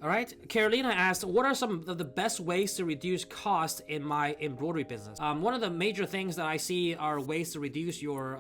All right, Carolina asked, what are some of the best ways to reduce cost in my embroidery business? One of the major things that I see are ways to reduce your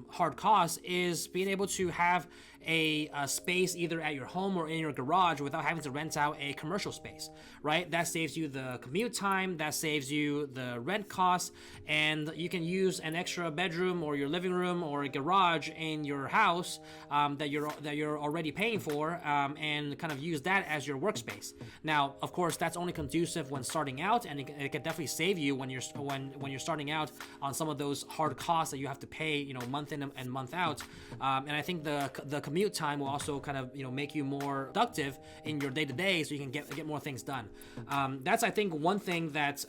hard costs is being able to have a space either at your home or in your garage without having to rent out a commercial space, right? That saves you the commute time, that saves you the rent costs, and you can use an extra bedroom or your living room or a garage in your house that you're already paying for, and kind of use that as your workspace. Now, of course, that's only conducive when starting out, and it can definitely save you when you're starting out on some of those hard costs that you have to pay, month in and month out. And I think the commute time will also kind of make you more productive in your day to day, so you can get more things done. That's, I think, one thing that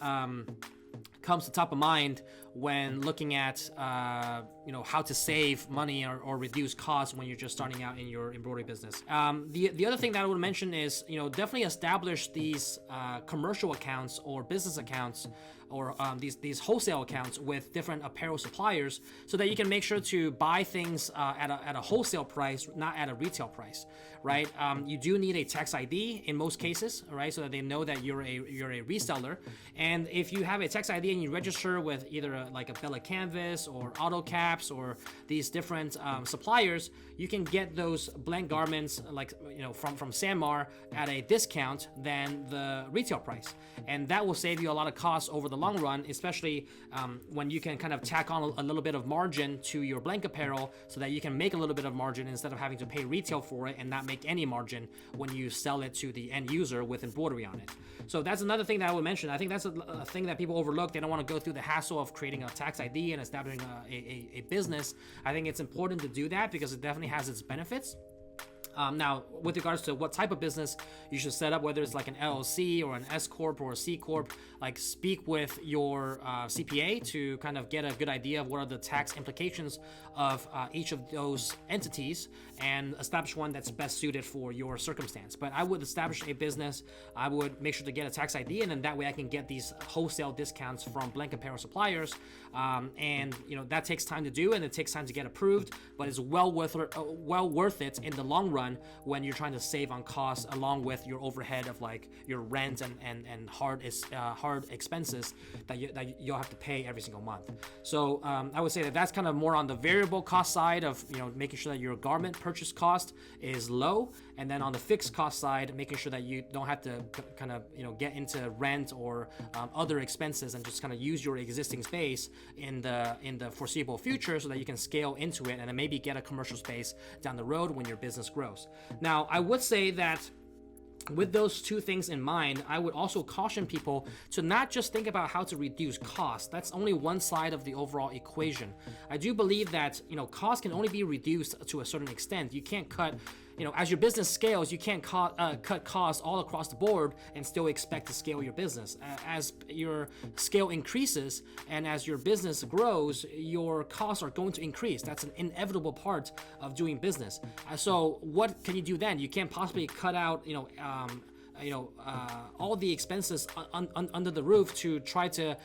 comes to top of mind when looking at how to save money or reduce costs when you're just starting out in your embroidery business. The other thing that I would mention is definitely establish these commercial accounts or business accounts or these wholesale accounts with different apparel suppliers, so that you can make sure to buy things at a wholesale price, not at a retail price, right? You do need a tax ID in most cases, right, so that they know that you're a reseller. And if you have a tax ID and you register with either like a Bella Canvas or AutoCaps or these different suppliers, you can get those blank garments from Sanmar at a discount than the retail price, and that will save you a lot of costs over the long run, especially when you can kind of tack on a little bit of margin to your blank apparel, so that you can make a little bit of margin instead of having to pay retail for it and not make any margin when you sell it to the end user with embroidery on it. So that's another thing that I would mention. I think that's a thing that people overlook. They don't want to go through the hassle of creating a tax ID and establishing a business. I think it's important to do that because it definitely has its benefits. Now, with regards to what type of business you should set up, whether it's like an LLC or an S Corp or a C Corp, like speak with your CPA to kind of get a good idea of what are the tax implications of each of those entities and establish one that's best suited for your circumstance. But I would establish a business, I would make sure to get a tax ID, and then that way I can get these wholesale discounts from blank apparel suppliers. And that takes time to do, and it takes time to get approved, but it's well worth it in the long run when you're trying to save on costs along with your overhead of like your rent and hard expenses that you'll have to pay every single month. So I would say that that's kind of more on the variable cost side of making sure that your garment purchase cost is low, and then on the fixed cost side, making sure that you don't have to kind of get into rent or other expenses, and just kind of use your existing space in the foreseeable future so that you can scale into it and then maybe get a commercial space down the road when your business grows. Now, I would say that with those two things in mind, I would also caution people to not just think about how to reduce costs. That's only one side of the overall equation. I do believe that costs can only be reduced to a certain extent. You can't cut as your business scales, you can't cut costs all across the board and still expect to scale your business. As your scale increases and as your business grows, your costs are going to increase. That's an inevitable part of doing business. So what can you do then? You can't possibly cut out, all the expenses under the roof to try to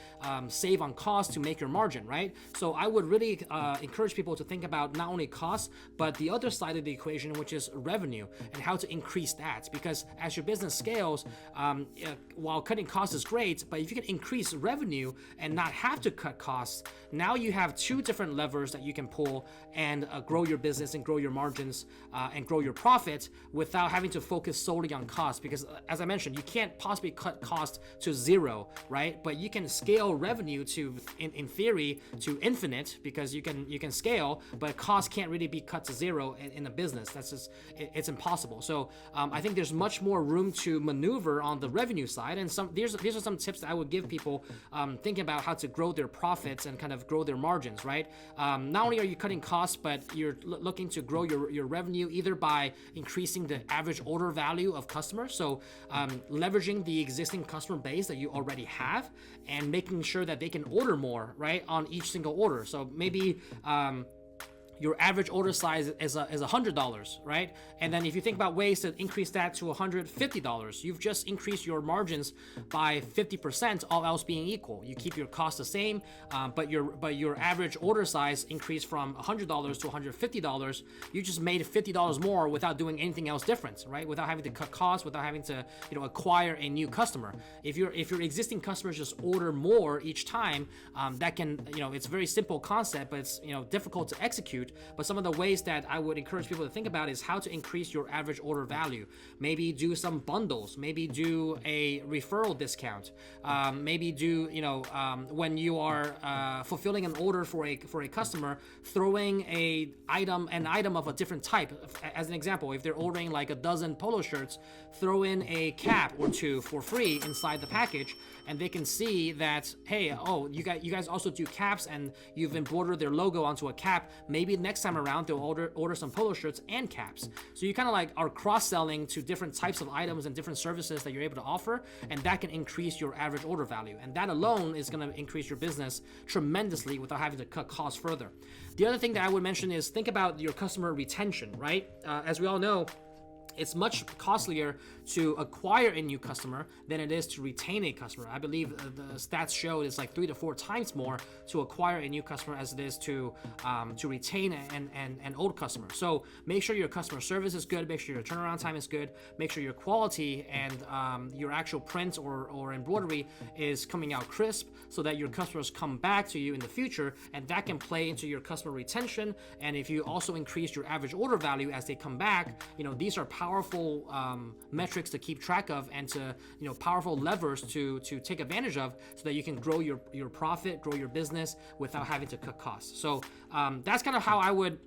save on costs to make your margin, right? So I would really encourage people to think about not only costs, but the other side of the equation, which is revenue, and how to increase that. Because as your business scales, while cutting costs is great, but if you can increase revenue and not have to cut costs, now you have two different levers that you can pull and grow your business and grow your margins and grow your profit without having to focus solely on costs. Because as I mentioned, you can't possibly cut costs to zero, right? But you can scale revenue to, in theory, to infinite, because you can scale, but costs can't really be cut to zero in a business. That's just, it's impossible. So I think there's much more room to maneuver on the revenue side, and these are some tips that I would give people thinking about how to grow their profits and kind of grow their margins, right? Not only are you cutting costs, but you're looking to grow your revenue either by increasing the average order value of customers, so leveraging the existing customer base that you already have and making sure that they can order more, right, on each single order. So maybe your average order size is $100, right? And then if you think about ways to increase that to $150, you've just increased your margins by 50%, all else being equal. You keep your cost the same, but your average order size increased from $100 to $150. You just made $50 more without doing anything else different, right? Without having to cut costs, without having to acquire a new customer. If your existing customers just order more each time, that can it's a very simple concept, but it's difficult to execute. But some of the ways that I would encourage people to think about is how to increase your average order value. Maybe do some bundles, maybe do a referral discount, maybe do when you are fulfilling an order for a customer, throwing an item of a different type. As an example, if they're ordering like a dozen polo shirts, throw in a cap or two for free inside the package, and they can see that, hey, oh, you guys also do caps, and you've embroidered their logo onto a cap. Maybe next time around they'll order some polo shirts and caps. So you kind of like are cross-selling to different types of items and different services that you're able to offer, and that can increase your average order value. And that alone is going to increase your business tremendously without having to cut costs further. The other thing that I would mention is think about your customer retention, right? As we all know, it's much costlier to acquire a new customer than it is to retain a customer. I believe the stats show it's like 3 to 4 times more to acquire a new customer as it is to retain an old customer. So make sure your customer service is good, make sure your turnaround time is good, make sure your quality and your actual print or embroidery is coming out crisp, so that your customers come back to you in the future, and that can play into your customer retention. And if you also increase your average order value as they come back, these are powerful metrics to keep track of, and to powerful levers to take advantage of, so that you can grow your profit, grow your business without having to cut costs. So that's kind of how I would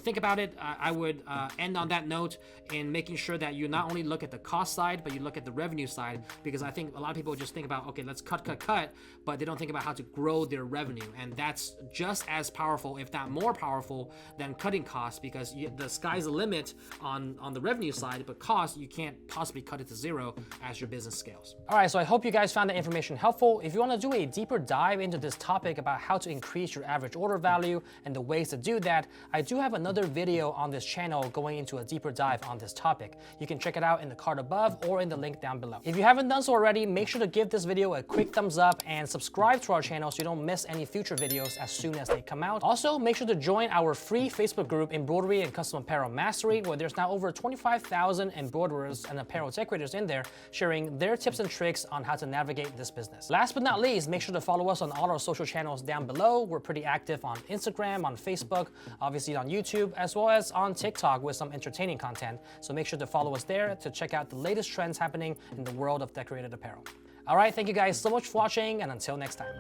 think about it. I would end on that note in making sure that you not only look at the cost side, but you look at the revenue side, because I think a lot of people just think about, okay, let's cut, but they don't think about how to grow their revenue. And that's just as powerful, if not more powerful, than cutting costs, because the sky's the limit on the revenue side, but cost, you can't possibly cut it to zero as your business scales. All right, so I hope you guys found that information helpful. If you want to do a deeper dive into this topic about how to increase your average order value and the ways to do that, I do have another video on this channel going into a deeper dive on this topic. You can check it out in the card above or in the link down below. If you haven't done so already, make sure to give this video a quick thumbs up and subscribe to our channel so you don't miss any future videos as soon as they come out. Also, make sure to join our free Facebook group, Embroidery and Custom Apparel Mastery, where there's now over 25,000 embroiderers and apparel decorators in there sharing their tips and tricks on how to navigate this business. Last but not least, make sure to follow us on all our social channels down below. We're pretty active on Instagram, on Facebook, obviously on YouTube, as well as on TikTok with some entertaining content. So make sure to follow us there to check out the latest trends happening in the world of decorated apparel. All right, thank you guys so much for watching, and until next time.